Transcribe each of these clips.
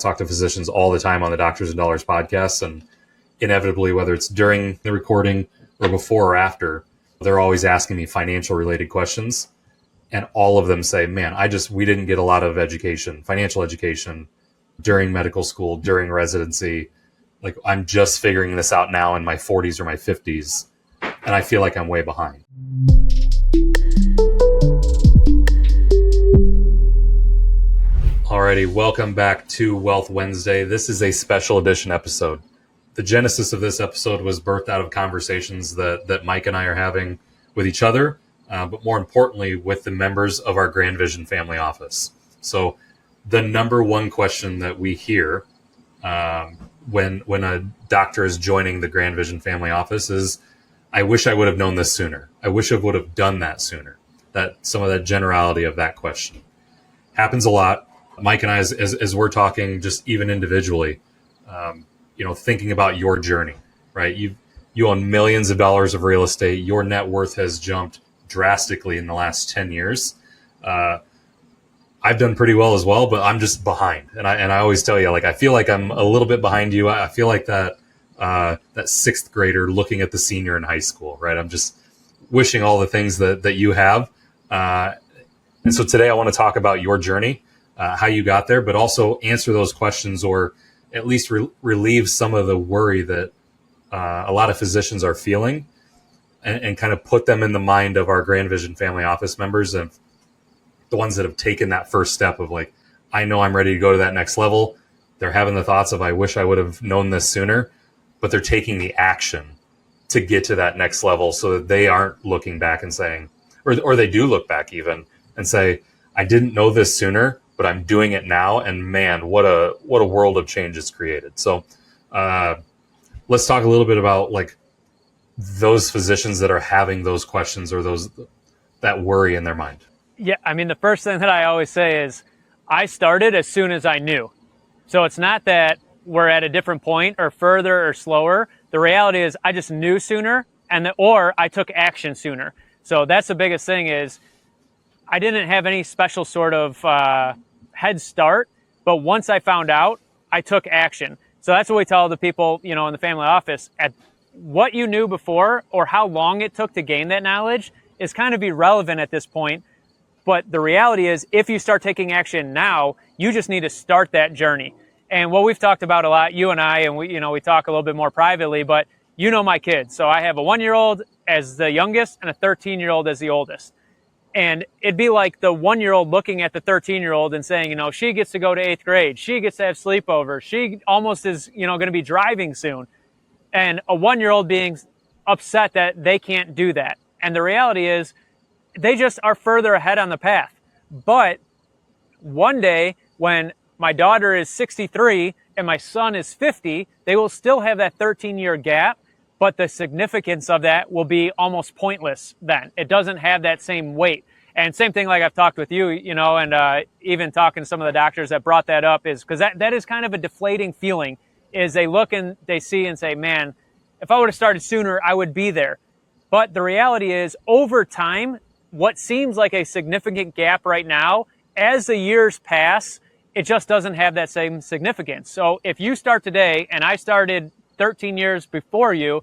talk to physicians all the time on the Doctors and Dollars podcast, and inevitably, whether it's during the recording or before or after, they're always asking me financial related questions. And all of them say, man, we didn't get a lot of education, financial education during medical school, during residency. Like, I'm just figuring this out now in my 40s or my 50s, and I feel like I'm way behind. Alrighty, welcome back to Wealth Wednesday. This is a special edition episode. The genesis of this episode was birthed out of conversations that Mike and I are having with each other, but more importantly, with the members of our Grand Vision family office. So the number one question that we hear when a doctor is joining the Grand Vision family office is, I wish I would have known this sooner. I wish I would have done that sooner. That some of that generality of that question happens a lot. Mike and I, as we're talking, just even individually, thinking about your journey, right? You own millions of dollars of real estate. Your net worth has jumped drastically in the last 10 years. I've done pretty well as well, but I'm just behind. And I always tell you, like, I feel like I'm a little bit behind you. I feel like that sixth grader looking at the senior in high school, right? I'm just wishing all the things that you have. And so today I want to talk about your journey, how you got there, but also answer those questions, or at least relieve some of the worry that a lot of physicians are feeling, and kind of put them in the mind of our Grand Vision family office members and the ones that have taken that first step of, like, I know I'm ready to go to that next level. They're having the thoughts of, I wish I would have known this sooner, but they're taking the action to get to that next level so that they aren't looking back and saying, or they do look back even and say, I didn't know this sooner, but I'm doing it now. And man, what a world of change it's created. So let's talk a little bit about, like, those physicians that are having those questions or that worry in their mind. Yeah, I mean, the first thing that I always say is I started as soon as I knew. So it's not that we're at a different point or further or slower. The reality is I just knew sooner, or I took action sooner. So that's the biggest thing, is I didn't have any special sort of head start, but once I found out, I took action. So that's what we tell the people, in the family office. At what you knew before or how long it took to gain that knowledge is kind of irrelevant at this point. But the reality is, if you start taking action now, you just need to start that journey. And what we've talked about a lot, you and I, and we talk a little bit more privately, but my kids. So I have a 1-year-old as the youngest and a 13-year-old as the oldest. And it'd be like the 1-year-old looking at the 13-year-old and saying, she gets to go to 8th grade. She gets to have sleepovers. She almost is, going to be driving soon. And a 1-year-old being upset that they can't do that. And the reality is they just are further ahead on the path. But one day when my daughter is 63 and my son is 50, they will still have that 13-year gap. But the significance of that will be almost pointless then. It doesn't have that same weight. And same thing, like I've talked with you, and even talking to some of the doctors that brought that up, is because that is kind of a deflating feeling, is they look and they see and say, man, if I would have started sooner, I would be there. But the reality is, over time, what seems like a significant gap right now, as the years pass, it just doesn't have that same significance. So if you start today, and I started 13 years before you,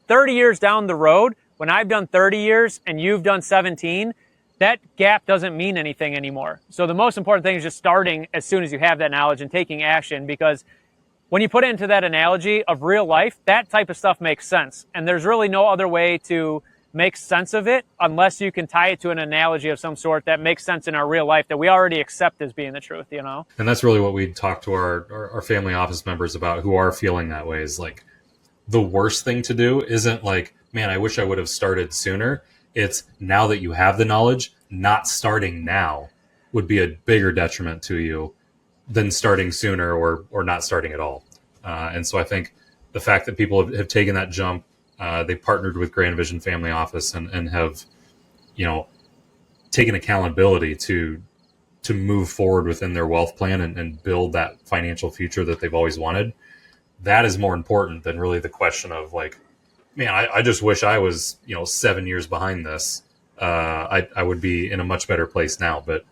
30 years down the road, when I've done 30 years and you've done 17, that gap doesn't mean anything anymore. So the most important thing is just starting as soon as you have that knowledge and taking action, because when you put it into that analogy of real life, that type of stuff makes sense. And there's really no other way to make sense of it unless you can tie it to an analogy of some sort that makes sense in our real life that we already accept as being the truth, And that's really what we talk to our family office members about, who are feeling that way, is like, the worst thing to do isn't like, man, I wish I would have started sooner. It's, now that you have the knowledge, not starting now would be a bigger detriment to you than starting sooner or not starting at all. And so I think the fact that people have taken that jump, they partnered with Grand Vision Family Office and have, taken accountability to move forward within their wealth plan and build that financial future that they've always wanted. That is more important than really the question of, like, man, I just wish I was, 7 years behind this. I would be in a much better place now. But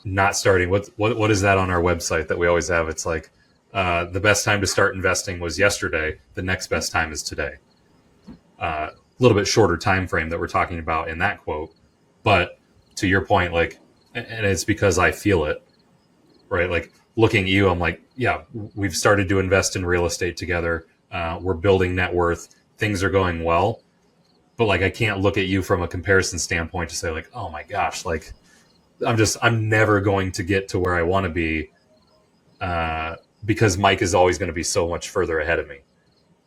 not starting. What is that on our website that we always have? It's like the best time to start investing was yesterday. The next best time is today. A little bit shorter time frame that we're talking about in that quote, but to your point, like, and it's because I feel it, right? Like looking at you, I'm like, yeah, we've started to invest in real estate together. We're building net worth. Things are going well, but like I can't look at you from a comparison standpoint to say like, oh my gosh, like I'm never going to get to where I want to be because Mike is always going to be so much further ahead of me.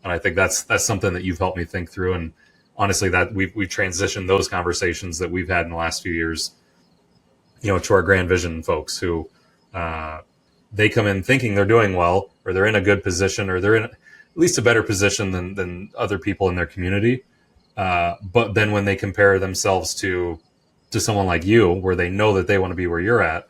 And I think that's something that you've helped me think through. And honestly, that we've transitioned those conversations that we've had in the last few years, to our Grand Vision folks who they come in thinking they're doing well, or they're in a good position, or they're in at least a better position than other people in their community. But then when they compare themselves to someone like you, where they know that they want to be where you're at,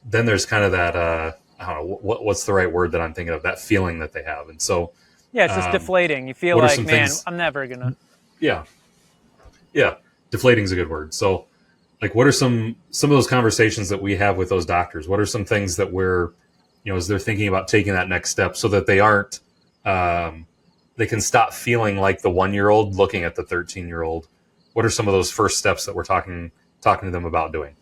then there's kind of that, I don't know, what's the right word that I'm thinking of, that feeling that they have. And so, yeah, it's just deflating. You feel like, man, things, I'm never going to. Yeah. Deflating is a good word. So like, what are some of those conversations that we have with those doctors? What are some things that we're, as they're thinking about taking that next step so that they aren't, they can stop feeling like the 1-year-old looking at the 13-year-old. What are some of those first steps that we're talking to them about doing?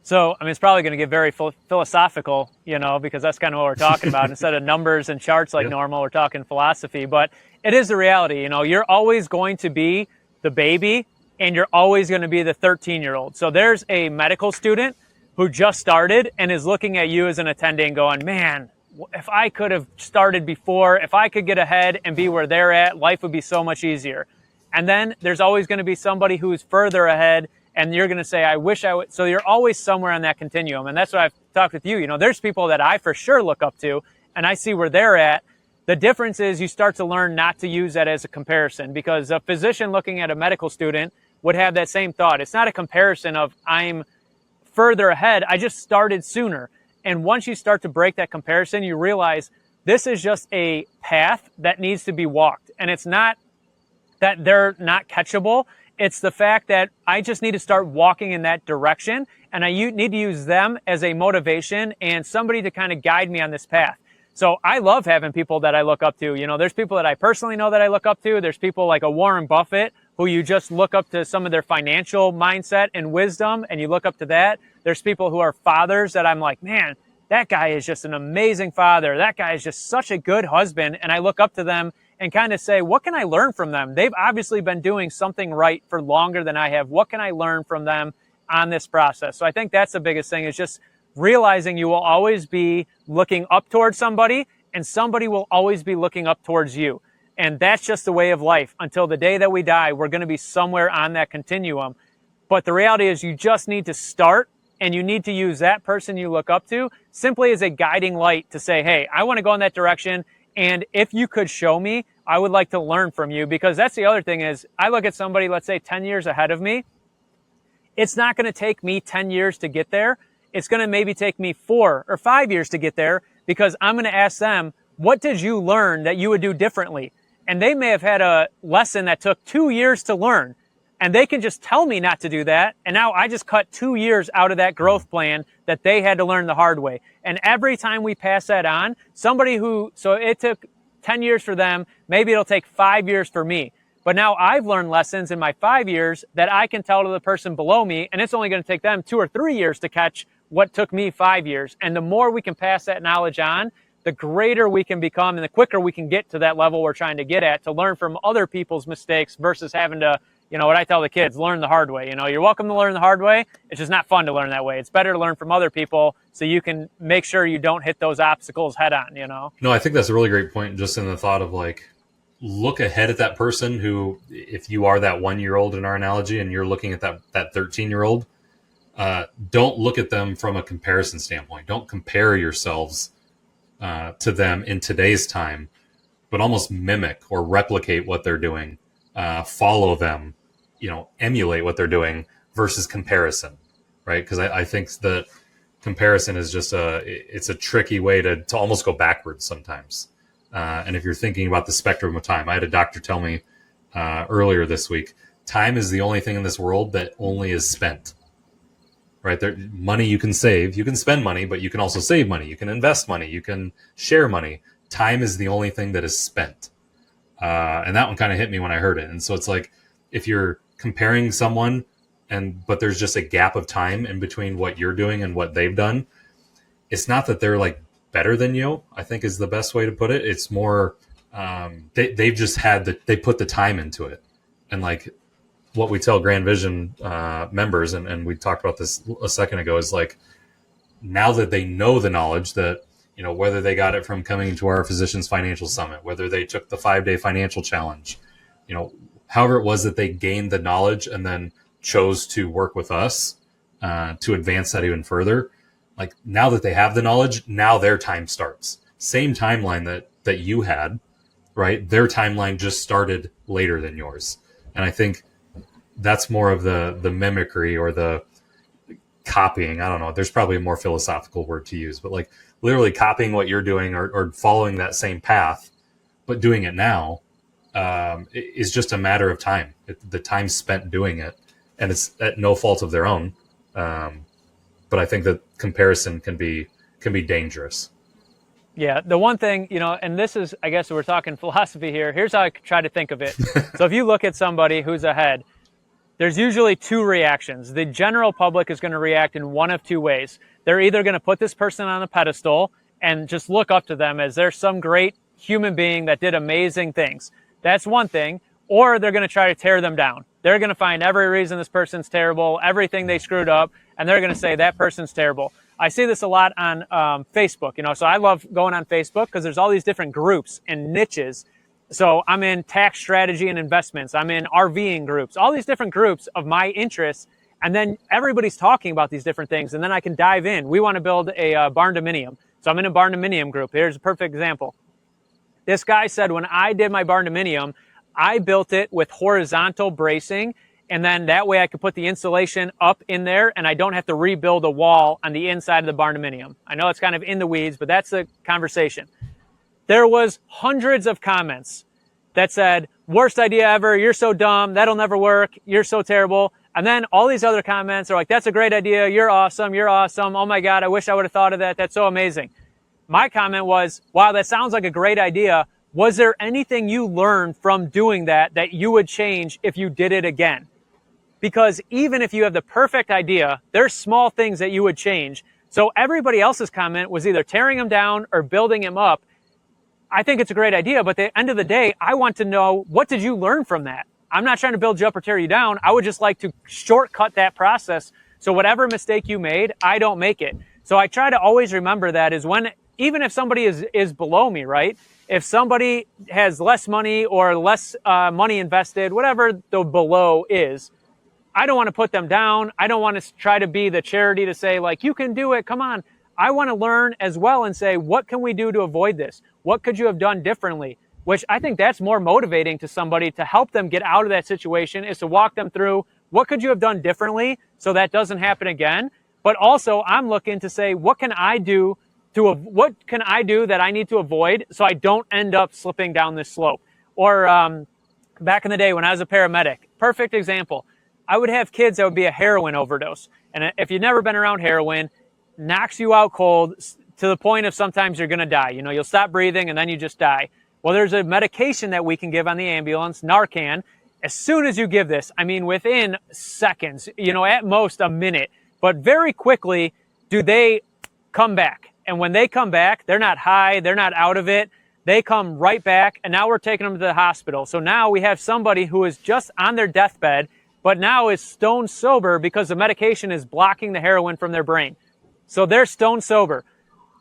So, I mean, it's probably going to get very philosophical, because that's kind of what we're talking about. Instead of numbers and charts like normal, we're talking philosophy. But it is the reality. You're always going to be the baby, and you're always going to be the 13-year-old. So there's a medical student who just started and is looking at you as an attending going, man, if I could have started before, if I could get ahead and be where they're at, life would be so much easier. And then there's always going to be somebody who's further ahead, and you're going to say, I wish I would. So you're always somewhere on that continuum. And that's what I've talked with you. There's people that I for sure look up to, and I see where they're at. The difference is you start to learn not to use that as a comparison, because a physician looking at a medical student would have that same thought. It's not a comparison of I'm further ahead. I just started sooner. And once you start to break that comparison, you realize this is just a path that needs to be walked. And it's not that they're not catchable. It's the fact that I just need to start walking in that direction, and I need to use them as a motivation and somebody to kind of guide me on this path. So I love having people that I look up to. There's people that I personally know that I look up to. There's people like a Warren Buffett who you just look up to some of their financial mindset and wisdom, and you look up to that. There's people who are fathers that I'm like, man, that guy is just an amazing father. That guy is just such a good husband. And I look up to them and kind of say, what can I learn from them? They've obviously been doing something right for longer than I have. What can I learn from them on this process? So I think that's the biggest thing, is just realizing you will always be looking up towards somebody, and somebody will always be looking up towards you. And that's just the way of life. Until the day that we die, we're going to be somewhere on that continuum. But the reality is you just need to start, and you need to use that person you look up to simply as a guiding light to say, hey, I want to go in that direction. And if you could show me, I would like to learn from you. Because that's the other thing is, I look at somebody, let's say 10 years ahead of me. It's not going to take me 10 years to get there. It's going to maybe take me 4 or 5 years to get there, because I'm going to ask them, what did you learn that you would do differently? And they may have had a lesson that took 2 years to learn, and they can just tell me not to do that. And now I just cut 2 years out of that growth plan that they had to learn the hard way. And every time we pass that on, so it took 10 years for them, maybe it'll take 5 years for me. But now I've learned lessons in my 5 years that I can tell to the person below me, and it's only going to take them 2 or 3 years to catch what took me 5 years. And the more we can pass that knowledge on, the greater we can become, and the quicker we can get to that level we're trying to get at, to learn from other people's mistakes versus having to, what I tell the kids, learn the hard way. You're welcome to learn the hard way. It's just not fun to learn that way. It's better to learn from other people so you can make sure you don't hit those obstacles head on, No, I think that's a really great point, just in the thought of like, look ahead at that person who, if you are that 1-year-old in our analogy and you're looking at that 13-year-old, don't look at them from a comparison standpoint. Don't compare yourselves to them in today's time, but almost mimic or replicate what they're doing, follow them, emulate what they're doing versus comparison, right? Because I think that comparison is just it's a tricky way to almost go backwards sometimes. And if you're thinking about the spectrum of time, I had a doctor tell me earlier this week, time is the only thing in this world that only is spent. right? Money you can save, you can spend money, but you can also save money. You can invest money. You can share money. Time is the only thing that is spent. And that one kind of hit me when I heard it. And so it's like, if you're comparing someone but there's just a gap of time in between what you're doing and what they've done, it's not that they're like better than you, I think is the best way to put it. It's more, they've just they put the time into it. And like what we tell Grand Vision members, and we talked about this a second ago, is like, now that they know the knowledge that, whether they got it from coming to our Physicians Financial Summit, whether they took the 5-day financial challenge, however it was that they gained the knowledge and then chose to work with us to advance that even further. Like, now that they have the knowledge, now their time starts. Same timeline that you had, right? Their timeline just started later than yours. And I think that's more of the mimicry or the copying. I don't know. There's probably a more philosophical word to use, but like literally copying what you're doing or following that same path, but doing it now is just a matter of time. The time spent doing it, and it's at no fault of their own. But I think that comparison can be dangerous. Yeah, the one thing, and this is, I guess we're talking philosophy here. Here's how I try to think of it. So if you look at somebody who's ahead, there's usually two reactions. The general public is going to react in one of two ways. They're either going to put this person on a pedestal and just look up to them as they're some great human being that did amazing things. That's one thing. Or they're going to try to tear them down. They're going to find every reason this person's terrible, everything they screwed up, and they're going to say that person's terrible. I see this a lot on Facebook, so I love going on Facebook because there's all these different groups and niches. So I'm in tax strategy and investments. I'm in RVing groups, all these different groups of my interests. And then everybody's talking about these different things. And then I can dive in. We want to build a barn dominium. So I'm in a barn dominium group. Here's a perfect example. This guy said, when I did my barn dominium, I built it with horizontal bracing. And then that way I could put the insulation up in there and I don't have to rebuild a wall on the inside of the barn dominium. I know it's kind of in the weeds, but that's the conversation. There was hundreds of comments that said, worst idea ever, you're so dumb, that'll never work, you're so terrible. And then all these other comments are like, that's a great idea, you're awesome, oh my God, I wish I would have thought of that, that's so amazing. My comment was, wow, that sounds like a great idea. Was there anything you learned from doing that you would change if you did it again? Because even if you have the perfect idea, there's small things that you would change. So everybody else's comment was either tearing him down or building him up. I think it's a great idea, but at the end of the day, I want to know, what did you learn from that? I'm not trying to build you up or tear you down. I would just like to shortcut that process. So whatever mistake you made, I don't make it. So I try to always remember that is when, even if somebody is below me, right? If somebody has less money or less money invested, whatever the below is, I don't want to put them down. I don't want to try to be the charity to say, like, you can do it, come on. I want to learn as well and say, what can we do to avoid this? What could you have done differently? Which I think that's more motivating to somebody to help them get out of that situation, is to walk them through, what could you have done differently so that doesn't happen again? But also I'm looking to say, what can I do that I need to avoid so I don't end up slipping down this slope? Or back in the day when I was a paramedic, perfect example. I would have kids that would be a heroin overdose. And if you've never been around heroin, knocks you out cold to the point of sometimes you're going to die. You'll stop breathing and then you just die. Well, there's a medication that we can give on the ambulance, Narcan. As soon as you give this, I mean, within seconds, at most a minute, but very quickly do they come back. And when they come back, they're not high, they're not out of it. They come right back, and now we're taking them to the hospital. So now we have somebody who is just on their deathbed, but now is stone sober because the medication is blocking the heroin from their brain. So they're stone sober.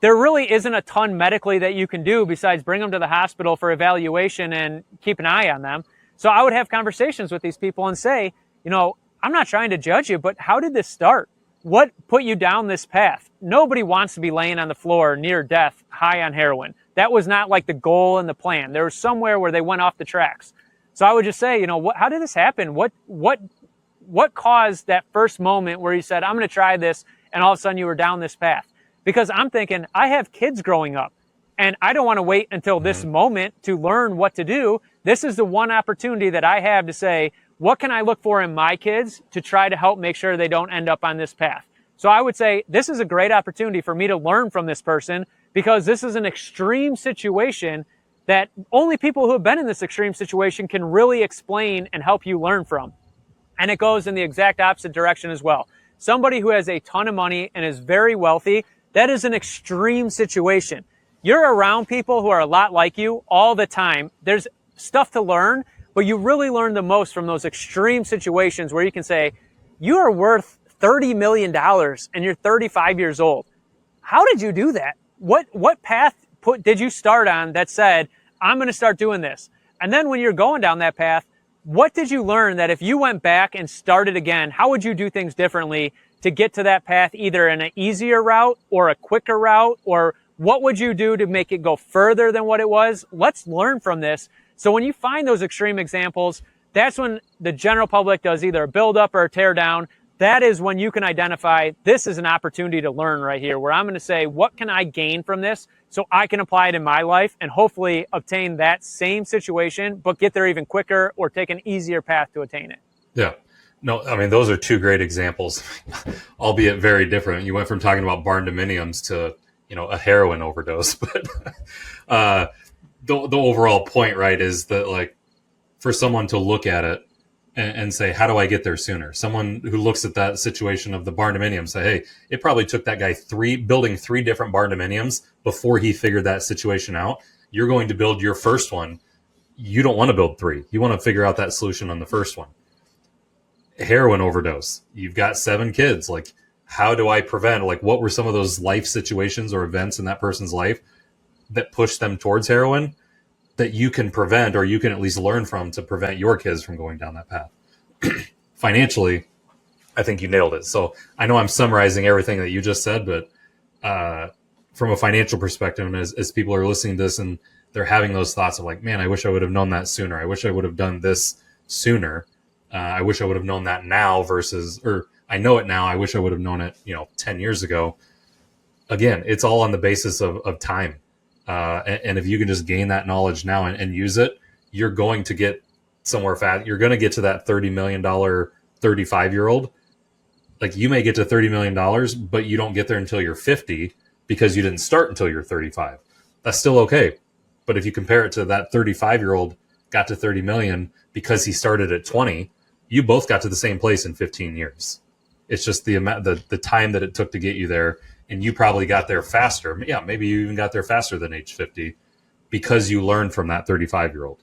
There really isn't a ton medically that you can do besides bring them to the hospital for evaluation and keep an eye on them. So I would have conversations with these people and say, I'm not trying to judge you, but how did this start? What put you down this path? Nobody wants to be laying on the floor near death, high on heroin. That was not like the goal and the plan. There was somewhere where they went off the tracks. So I would just say, how did this happen? What caused that first moment where you said, I'm going to try this, and all of a sudden you were down this path? Because I'm thinking, I have kids growing up, and I don't want to wait until this moment to learn what to do. This is the one opportunity that I have to say, what can I look for in my kids to try to help make sure they don't end up on this path? So I would say this is a great opportunity for me to learn from this person, because this is an extreme situation that only people who have been in this extreme situation can really explain and help you learn from. And it goes in the exact opposite direction as well. Somebody who has a ton of money and is very wealthy, that is an extreme situation. You're around people who are a lot like you all the time. There's stuff to learn, but you really learn the most from those extreme situations where you can say, you are worth $30 million and you're 35 years old. How did you do that? What path did you start on that said, I'm going to start doing this? And then when you're going down that path, what did you learn that if you went back and started again, how would you do things differently to get to that path, either in an easier route or a quicker route? Or what would you do to make it go further than what it was? Let's learn from this. So when you find those extreme examples, that's when the general public does either a build up or a tear down. That is when you can identify, this is an opportunity to learn right here, where I'm going to say, what can I gain from this so I can apply it in my life and hopefully obtain that same situation, but get there even quicker or take an easier path to attain it. Yeah. No, I mean, those are two great examples, albeit very different. You went from talking about barn dominiums to, a heroin overdose. But the overall point, right, is that, like, for someone to look at it and say, how do I get there sooner? Someone who looks at that situation of the barn dominium say, hey, it probably took that guy building three different barn dominiums before he figured that situation out. You're going to build your first one. You don't want to build three. You want to figure out that solution on the first one. Heroin overdose. You've got 7 kids. Like, how do I prevent? Like, what were some of those life situations or events in that person's life that pushed them towards heroin that you can prevent, or you can at least learn from, to prevent your kids from going down that path? Financially, I think you nailed it. So I know I'm summarizing everything that you just said, but from a financial perspective, as people are listening to this and they're having those thoughts of like, man, I wish I would have known that sooner. I wish I would have done this sooner. I wish I would have known that now or I know it now. I wish I would have known it, 10 years ago. Again, it's all on the basis of time. And if you can just gain that knowledge now and use it, you're going to get somewhere fast. You're going to get to that $30 million 35-year-old. Like, you may get to $30 million, but you don't get there until you're 50 because you didn't start until you're 35. That's still okay. But if you compare it to that 35-year-old got to 30 million because he started at 20, you both got to the same place in 15 years. It's just the amount, the time that it took to get you there. And you probably got there faster. Yeah, maybe you even got there faster than age 50 because you learned from that 35-year-old.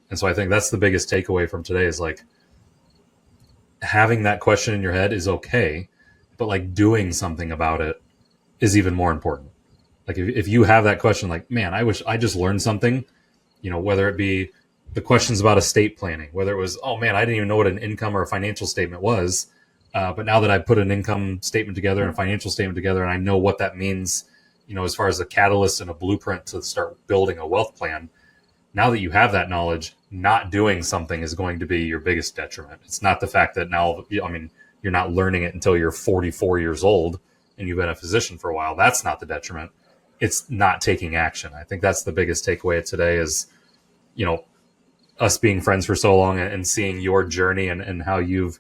And so I think that's the biggest takeaway from today is, like, having that question in your head is okay, but, like, doing something about it is even more important. Like, if you have that question, like, man, I wish I just learned something, whether it be the questions about estate planning, whether it was, oh man, I didn't even know what an income or a financial statement was. But now that I put an income statement together and a financial statement together, and I know what that means, as far as a catalyst and a blueprint to start building a wealth plan, now that you have that knowledge, not doing something is going to be your biggest detriment. It's not the fact that now, you're not learning it until you're 44 years old and you've been a physician for a while. That's not the detriment. It's not taking action. I think that's the biggest takeaway today is, us being friends for so long and seeing your journey and how you've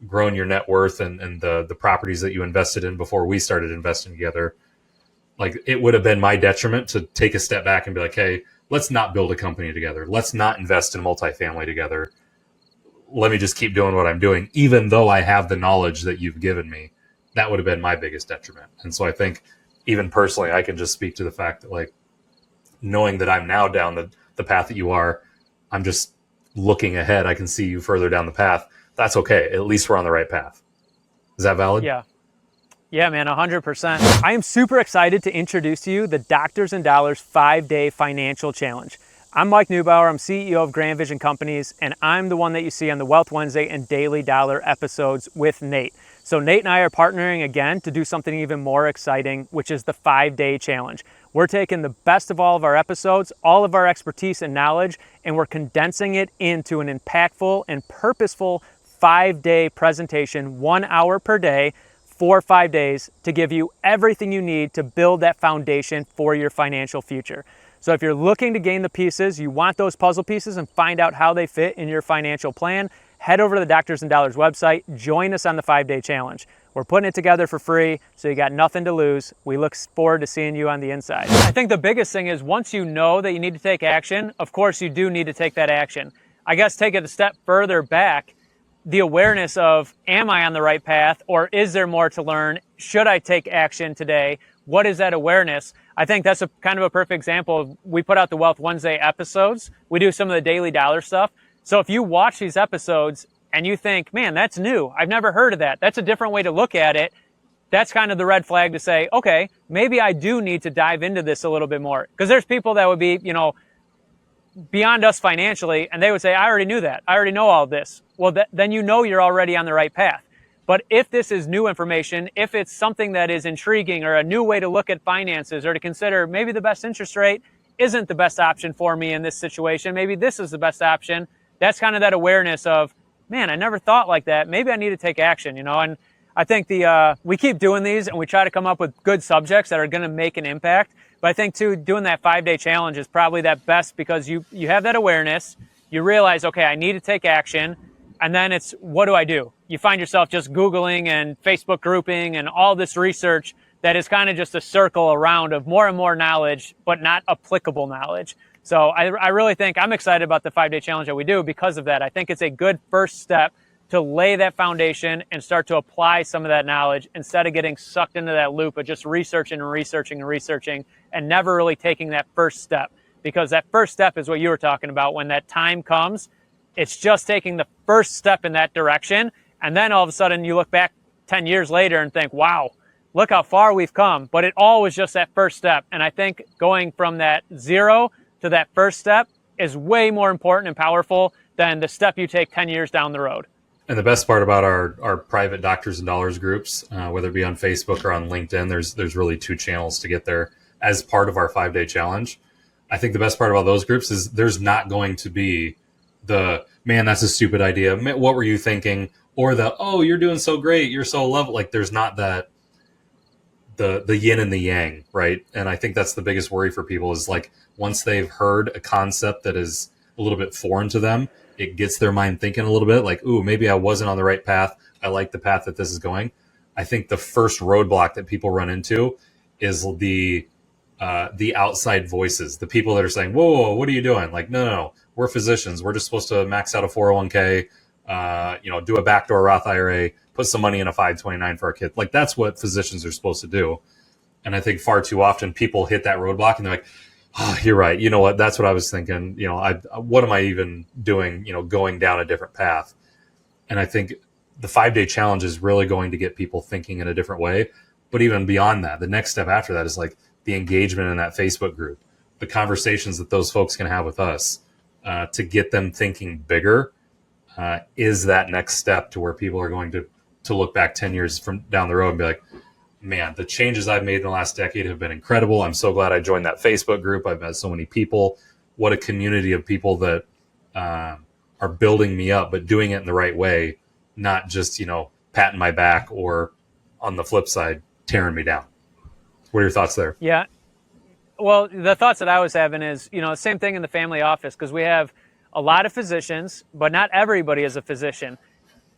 grown your net worth and the properties that you invested in before we started investing together. Like, it would have been my detriment to take a step back and be like, hey, let's not build a company together. Let's not invest in multifamily together. Let me just keep doing what I'm doing, even though I have the knowledge that you've given me. That would have been my biggest detriment. And so I think even personally, I can just speak to the fact that, like, knowing that I'm now down the path that you are, I'm just looking ahead. I can see you further down the path. That's okay. At least we're on the right path. Is that valid? Yeah. Yeah, man, 100%. I am super excited to introduce to you the Doctors and Dollars 5-Day Financial Challenge. I'm Mike Neubauer. I'm CEO of Grand Vision Companies, and I'm the one that you see on the Wealth Wednesday and Daily Dollar episodes with Nate. So Nate and I are partnering again to do something even more exciting, which is the 5-Day Challenge. We're taking the best of all of our episodes, all of our expertise and knowledge, and we're condensing it into an impactful and purposeful 5-day presentation, 1 hour per day, for 5 days, to give you everything you need to build that foundation for your financial future. So if you're looking to gain the pieces, you want those puzzle pieces and find out how they fit in your financial plan, head over to the Doctors and Dollars website, join us on the 5-day challenge. We're putting it together for free, so you got nothing to lose. We look forward to seeing you on the inside. I think the biggest thing is once you know that you need to take action, of course you do need to take that action. I guess take it a step further back, the awareness of, am I on the right path, or is there more to learn? Should I take action today? What is that awareness? I think that's a kind of a perfect example. We put out the Wealth Wednesday episodes. We do some of the daily dollar stuff. So if you watch these episodes and you think, man, that's new, I've never heard of that, that's a different way to look at it, that's kind of the red flag to say, okay, maybe I do need to dive into this a little bit more. Because there's people that would be, beyond us financially, and they would say, I already knew that. I already know all of this. Well, then you know you're already on the right path. But if this is new information, if it's something that is intriguing or a new way to look at finances or to consider maybe the best interest rate isn't the best option for me in this situation, maybe this is the best option, that's kind of that awareness of, man, I never thought like that. Maybe I need to take action, And I think we keep doing these and we try to come up with good subjects that are going to make an impact. But I think too, doing that 5-day challenge is probably that best because you have that awareness. You realize, okay, I need to take action. And then it's, what do I do? You find yourself just Googling and Facebook grouping and all this research that is kind of just a circle around of more and more knowledge, but not applicable knowledge. So I really think I'm excited about the 5-day challenge that we do because of that. I think it's a good first step to lay that foundation and start to apply some of that knowledge instead of getting sucked into that loop of just researching and never really taking that first step. Because that first step is what you were talking about. When that time comes, it's just taking the first step in that direction. And then all of a sudden you look back 10 years later and think, wow, look how far we've come. But it all was just that first step. And I think going from that 0 to that first step is way more important and powerful than the step you take 10 years down the road. And the best part about our private Doctors and Dollars groups, whether it be on Facebook or on LinkedIn, there's really 2 channels to get there as part of our 5-day challenge. I think the best part about those groups is there's not going to be the, man, that's a stupid idea. What were you thinking? Or the, oh, you're doing so great. You're so lovely. Like there's not that, the yin and the yang, right? And I think that's the biggest worry for people is like once they've heard a concept that is a little bit foreign to them, it gets their mind thinking a little bit like, ooh, maybe I wasn't on the right path. I like the path that this is going. I think the first roadblock that people run into is the outside voices, the people that are saying, whoa, what are you doing? Like, no, we're physicians. We're just supposed to max out a 401k, do a backdoor Roth IRA, put some money in a 529 for our kid. Like that's what physicians are supposed to do. And I think far too often people hit that roadblock and they're like, oh, you're right. You know what? That's what I was thinking. What am I even doing, going down a different path? And I think the 5-day challenge is really going to get people thinking in a different way. But even beyond that, the next step after that is like the engagement in that Facebook group, the conversations that those folks can have with us to get them thinking bigger is that next step to where people are going to look back 10 years from down the road and be like, man, the changes I've made in the last decade have been incredible. I'm so glad I joined that Facebook group. I've met so many people. What a community of people that are building me up, but doing it in the right way, not just, patting my back or on the flip side, tearing me down. What are your thoughts there? Yeah. Well, the thoughts that I was having is, same thing in the family office, because we have a lot of physicians, but not everybody is a physician.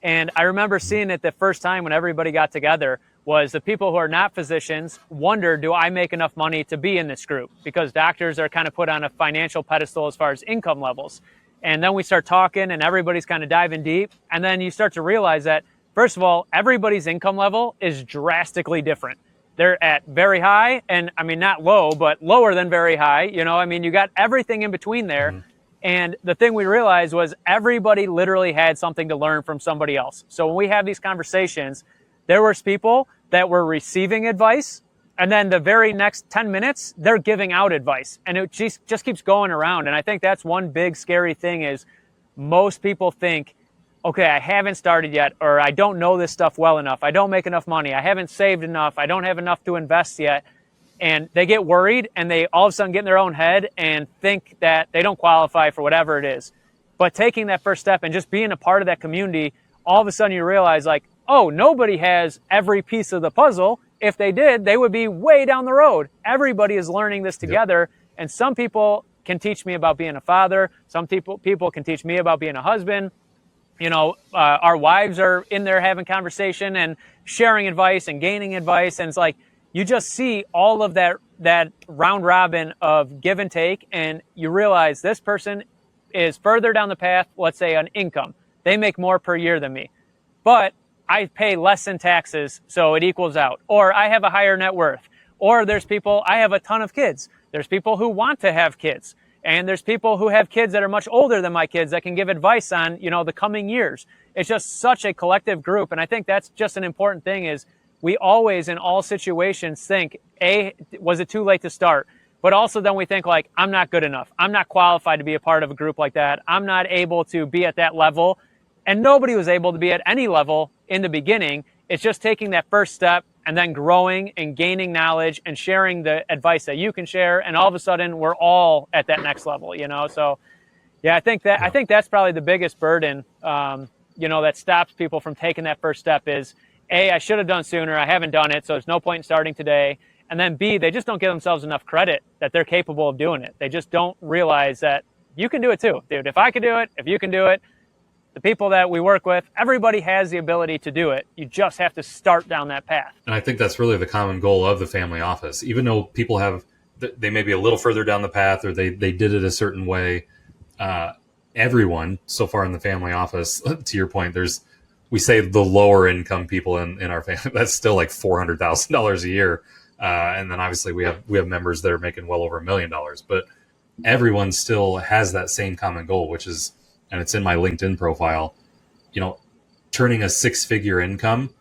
And I remember seeing it the first time when everybody got together was the people who are not physicians wonder, do I make enough money to be in this group? Because doctors are kind of put on a financial pedestal as far as income levels. And then we start talking and everybody's kind of diving deep. And then you start to realize that, first of all, everybody's income level is drastically different. They're at very high and not low, but lower than very high. You got everything in between there. Mm-hmm. And the thing we realized was everybody literally had something to learn from somebody else. So when we have these conversations, there was people that were receiving advice, and then the very next 10 minutes, they're giving out advice. And it just keeps going around. And I think that's one big scary thing is most people think, okay, I haven't started yet, or I don't know this stuff well enough. I don't make enough money. I haven't saved enough. I don't have enough to invest yet. And they get worried and they all of a sudden get in their own head and think that they don't qualify for whatever it is. But taking that first step and just being a part of that community, all of a sudden you realize like, oh, nobody has every piece of the puzzle. If they did, they would be way down the road. Everybody is learning this together. Yep. And some people can teach me about being a father. Some people can teach me about being a husband. our wives are in there having conversation and sharing advice and gaining advice. And it's like, you just see all of that round robin of give and take. And you realize this person is further down the path, let's say on income. They make more per year than me, but I pay less in taxes, so it equals out. Or I have a higher net worth. Or there's people, I have a ton of kids. There's people who want to have kids. And there's people who have kids that are much older than my kids that can give advice on, the coming years. It's just such a collective group. And I think that's just an important thing is we always, in all situations, think, was it too late to start? But also then we think like, I'm not good enough. I'm not qualified to be a part of a group like that. I'm not able to be at that level. And nobody was able to be at any level in the beginning. It's just taking that first step and then growing and gaining knowledge and sharing the advice that you can share. And all of a sudden we're all at that next level, So yeah, I think that's probably the biggest burden, that stops people from taking that first step is A, I should have done sooner. I haven't done it. So there's no point in starting today. And then B, they just don't give themselves enough credit that they're capable of doing it. They just don't realize that you can do it too, dude. If I could do it, if you can do it, the people that we work with, everybody has the ability to do it. You just have to start down that path. And I think that's really the common goal of the family office. Even though people they may be a little further down the path or they did it a certain way, everyone so far in the family office, to your point, we say the lower income people in our family, that's still like $400,000 a year. And then obviously we have members that are making well over $1 million, but everyone still has that same common goal, which is, and it's in my LinkedIn profile, turning a 6-figure income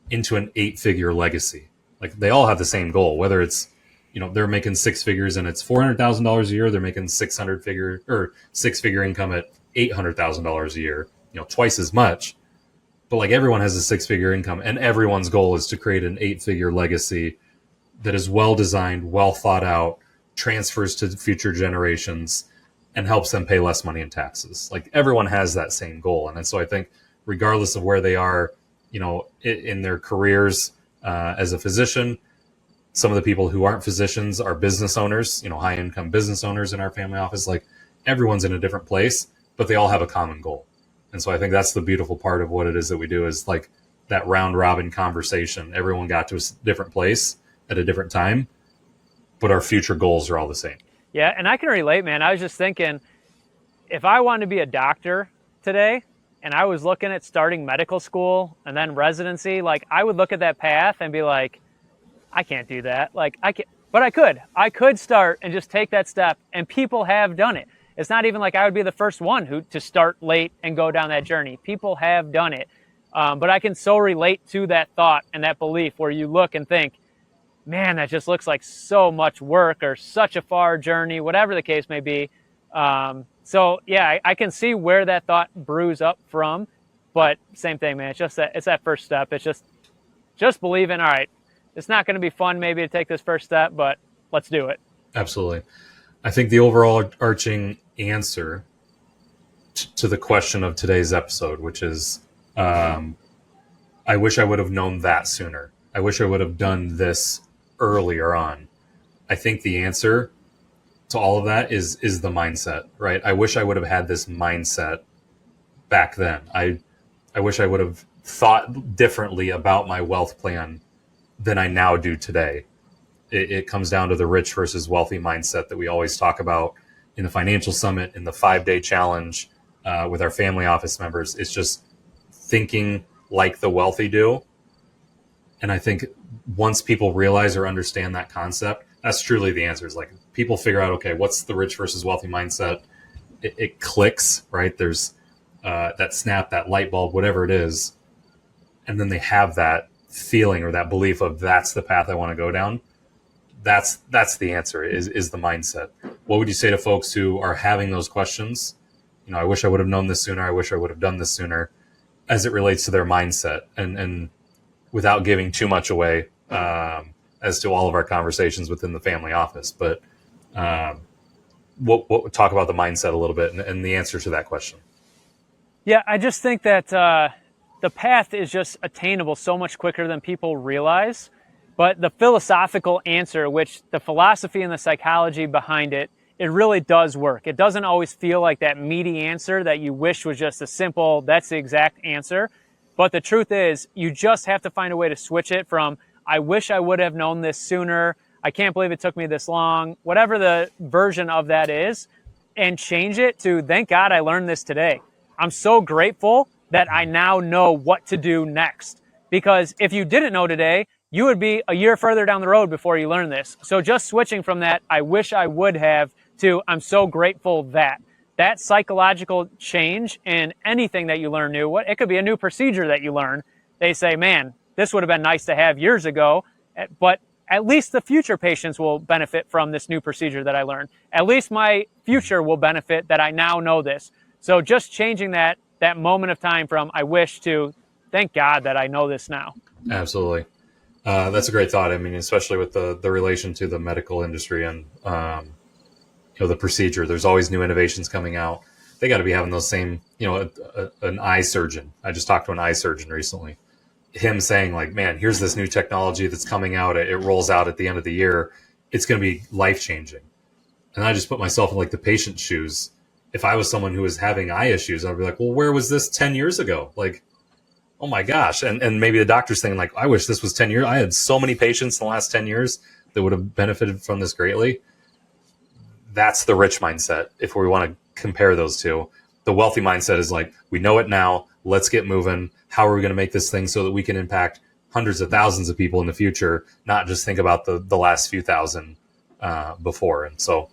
into an 8-figure legacy. Like they all have the same goal, whether it's, they're making 6 figures and it's $400,000 a year. They're making 6-figure income at $800,000 a year, twice as much. But like everyone has a 6-figure income and everyone's goal is to create an 8-figure legacy that is well designed, well thought out, transfers to future generations, and helps them pay less money in taxes. Like everyone has that same goal. And so I think regardless of where they are, in their careers as a physician, some of the people who aren't physicians are business owners, high income business owners in our family office. Like everyone's in a different place, but they all have a common goal. And so I think that's the beautiful part of what it is that we do is like that round robin conversation. Everyone got to a different place at a different time, but our future goals are all the same. Yeah, and I can relate, man. I was just thinking, if I wanted to be a doctor today and I was looking at starting medical school and then residency, like I would look at that path and be like, I can't do that. Like I can't, but I could. I could start and just take that step, and people have done it. It's not even like I would be the first one to start late and go down that journey. People have done it. But I can so relate to that thought and that belief where you look and think, man, that just looks like so much work or such a far journey, whatever the case may be. So yeah, I can see where that thought brews up from, but same thing, man. It's that first step. It's just believing, all right, it's not going to be fun maybe to take this first step, but let's do it. Absolutely. I think the overall arching answer to the question of today's episode, which is, I wish I would have known that sooner. I wish I would have done this earlier on. I think the answer to all of that is the mindset, right? I wish I would have had this mindset back then. I wish I would have thought differently about my wealth plan than I now do today. It comes down to the rich versus wealthy mindset that we always talk about in the Financial Summit, in the 5-day challenge with our family office members. It's just thinking like the wealthy do. And I think once people realize or understand that concept, that's truly the answer. Is like people figure out, okay, what's the rich versus wealthy mindset? It clicks, right? There's that snap, that light bulb, whatever it is. And then they have that feeling or that belief of that's the path I want to go down. That's the answer is the mindset. What would you say to folks who are having those questions? I wish I would have known this sooner. I wish I would have done this sooner, as it relates to their mindset and without giving too much away as to all of our conversations within the family office. But what talk about the mindset a little bit and the answer to that question. Yeah, I just think that the path is just attainable so much quicker than people realize. But the philosophical answer, which the philosophy and the psychology behind it it really does work. It doesn't always feel like that meaty answer that you wish was just a simple, that's the exact answer. But the truth is, you just have to find a way to switch it from, I wish I would have known this sooner, I can't believe it took me this long, whatever the version of that is, and change it to, thank God I learned this today. I'm so grateful that I now know what to do next. Because if you didn't know today, you would be a year further down the road before you learn this. So just switching from that, I wish I would have, to I'm so grateful that psychological change in anything that you learn new, it could be a new procedure that you learn. They say, man, this would have been nice to have years ago, but at least the future patients will benefit from this new procedure that I learned. At least my future will benefit that I now know this. So just changing that moment of time from I wish to thank God that I know this now. Absolutely. That's a great thought. I mean, especially with the relation to the medical industry and, the procedure, there's always new innovations coming out. They got to be having those same, an eye surgeon. I just talked to an eye surgeon recently. Him saying like, man, here's this new technology that's coming out. It rolls out at the end of the year. It's going to be life changing. And I just put myself in like the patient's shoes. If I was someone who was having eye issues, I'd be like, well, where was this 10 years ago? Like, oh my gosh. And maybe the doctor's saying like, I wish this was 10 years. I had so many patients in the last 10 years that would have benefited from this greatly. That's the rich mindset. If we want to compare those two, the wealthy mindset is like, we know it now. Let's get moving. How are we going to make this thing so that we can impact hundreds of thousands of people in the future, not just think about the last few thousand before. And so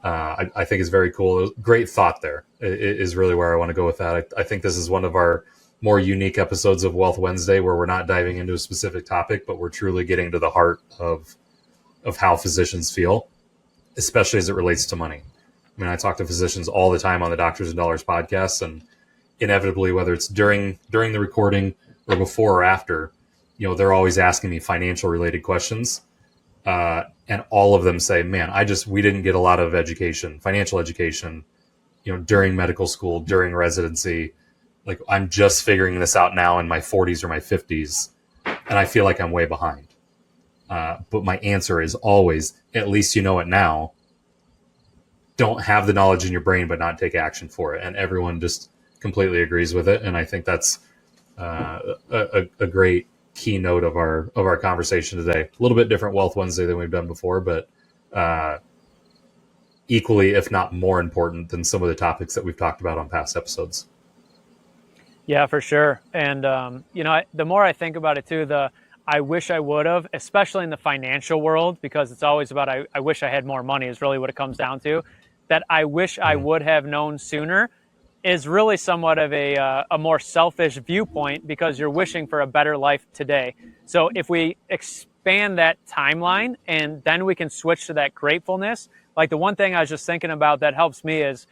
I think it's very cool. Great thought there is really where I want to go with that. I think this is one of our more unique episodes of Wealth Wednesday where we're not diving into a specific topic, but we're truly getting to the heart of how physicians feel, especially as it relates to money. I mean, I talk to physicians all the time on the Doctors and Dollars podcast, and inevitably, whether it's during the recording or before or after, they're always asking me financial related questions. And all of them say, man, we didn't get a lot of education, financial education, during medical school, during residency. Like, I'm just figuring this out now in my 40s or my 50s, and I feel like I'm way behind. But my answer is always, at least you know it now. Don't have the knowledge in your brain, but not take action for it. And everyone just completely agrees with it. And I think that's a great keynote of our conversation today. A little bit different Wealth Wednesday than we've done before, but equally, if not more important than some of the topics that we've talked about on past episodes. Yeah, for sure. And, the more I think about it too, I wish I would have, especially in the financial world, because it's always about, I wish I had more money is really what it comes down to. That I wish I would have known sooner is really somewhat of a more selfish viewpoint, because you're wishing for a better life today. So if we expand that timeline and then we can switch to that gratefulness, like the one thing I was just thinking about that helps me is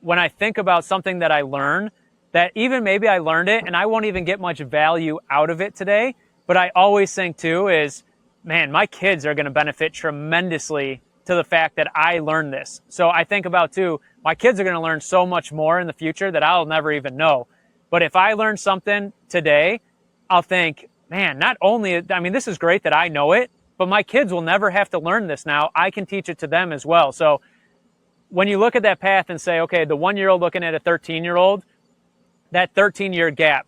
when I think about something that I learned, that even maybe I learned it and I won't even get much value out of it today, but I always think too is, man, my kids are going to benefit tremendously to the fact that I learned this. So I think about too, my kids are going to learn so much more in the future that I'll never even know. But if I learn something today, I'll think, man, not only, this is great that I know it, but my kids will never have to learn this now. I can teach it to them as well. So when you look at that path and say, okay, the 1-year-old looking at a 13-year-old, that 13-year gap,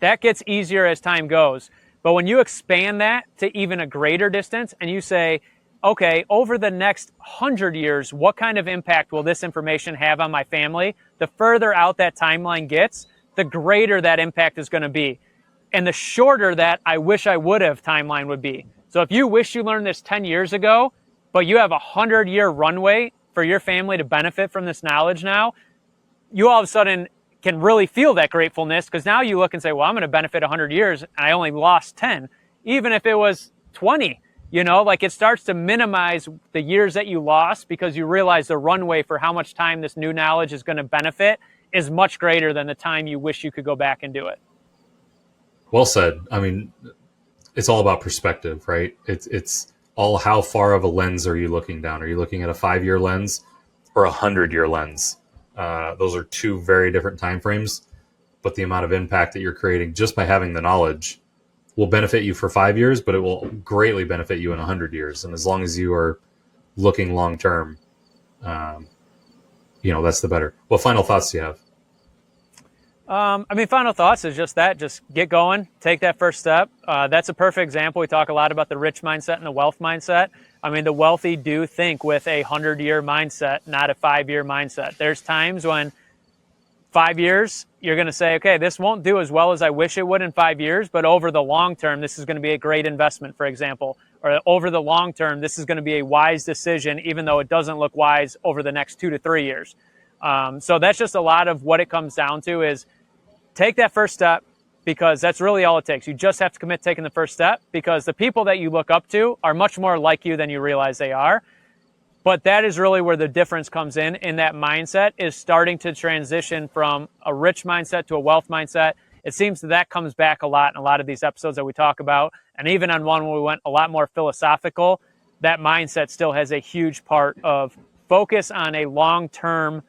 that gets easier as time goes. But when you expand that to even a greater distance and you say, okay, over the next 100 years, what kind of impact will this information have on my family? The further out that timeline gets, the greater that impact is going to be. And the shorter that I wish I would have timeline would be. So if you wish you learned this 10 years ago, but you have a 100-year runway for your family to benefit from this knowledge now, you all of a sudden can really feel that gratefulness, because now you look and say, well, I'm going to benefit 100 years and I only lost 10, even if it was 20. It starts to minimize the years that you lost, because you realize the runway for how much time this new knowledge is going to benefit is much greater than the time you wish you could go back and do it. Well said. It's all about perspective, right? It's all how far of a lens are you looking down? Are you looking at a 5-year lens or a 100-year lens? Those are two very different time frames, but the amount of impact that you're creating just by having the knowledge will benefit you for 5 years, but it will greatly benefit you in 100 years. And as long as you are looking long term, that's the better. What final thoughts do you have? Final thoughts is just that. Just get going, take that first step. That's a perfect example. We talk a lot about the rich mindset and the wealth mindset. The wealthy do think with a 100-year mindset, not a 5-year mindset. There's times when 5 years, you're going to say, okay, this won't do as well as I wish it would in 5 years, but over the long term, this is going to be a great investment, for example. Or over the long term, this is going to be a wise decision, even though it doesn't look wise over the next 2 to 3 years. So that's just a lot of what it comes down to is take that first step, because that's really all it takes. You just have to commit to taking the first step, because the people that you look up to are much more like you than you realize they are. But that is really where the difference comes in that mindset is starting to transition from a rich mindset to a wealth mindset. It seems that comes back a lot in a lot of these episodes that we talk about. And even on one where we went a lot more philosophical, that mindset still has a huge part of focus on a long-term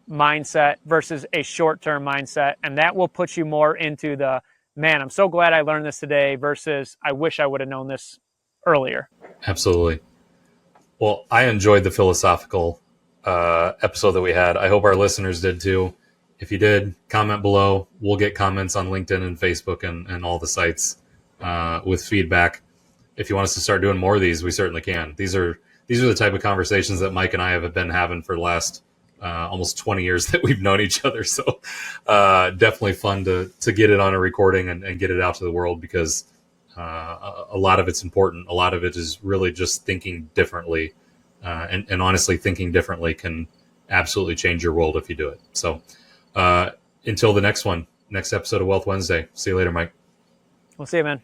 mindset versus a short-term mindset. And that will put you more into the, man, I'm so glad I learned this today versus I wish I would have known this earlier. Absolutely. Well, I enjoyed the philosophical episode that we had. I hope our listeners did too. If you did, comment below. We'll get comments on LinkedIn and Facebook and all the sites with feedback. If you want us to start doing more of these, we certainly can. These are the type of conversations that Mike and I have been having for the last almost 20 years that we've known each other. So definitely fun to get it on a recording and get it out to the world, because a lot of it's important. A lot of it is really just thinking differently. And honestly, thinking differently can absolutely change your world if you do it. So until the next episode of Wealth Wednesday. See you later, Mike. We'll see you, man.